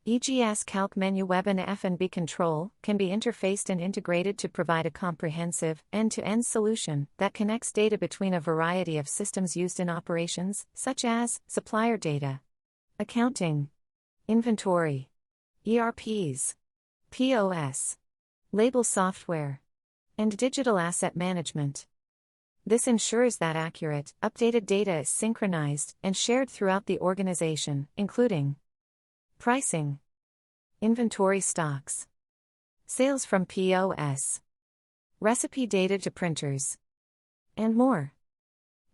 EGS CALCMENU Web and F&B Control can be interfaced and integrated to provide a comprehensive, end-to-end solution that connects data between a variety of systems used in operations, such as supplier data, accounting, inventory, ERPs, POS, label software, and digital asset management. This ensures that accurate, updated data is synchronized and shared throughout the organization, including pricing, inventory stocks, sales from POS, recipe data to printers, and more.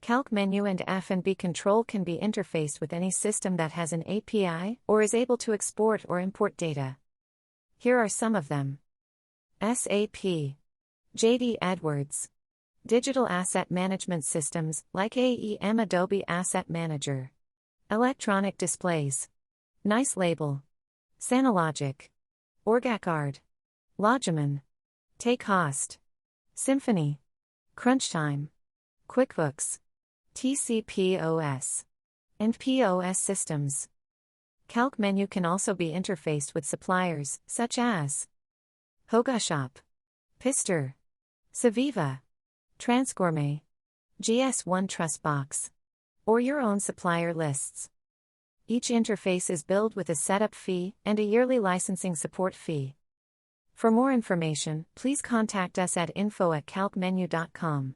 CALCMENU and F&B Control can be interfaced with any system that has an API or is able to export or import data. Here are some of them: SAP, JD Edwards, digital asset management systems like AEM, Adobe Asset Manager, electronic displays, Nice Label, Sanologic, Orgacard, Logiman, Take-Host, Symphony, CrunchTime, QuickBooks, TCPOS, and POS systems. CALCMENU can also be interfaced with suppliers such as Hogashop, Pister, Saviva, Transgourmet, GS1 Trustbox, or your own supplier lists. Each interface is billed with a setup fee and a yearly licensing support fee. For more information, please contact us at info@calcmenu.com.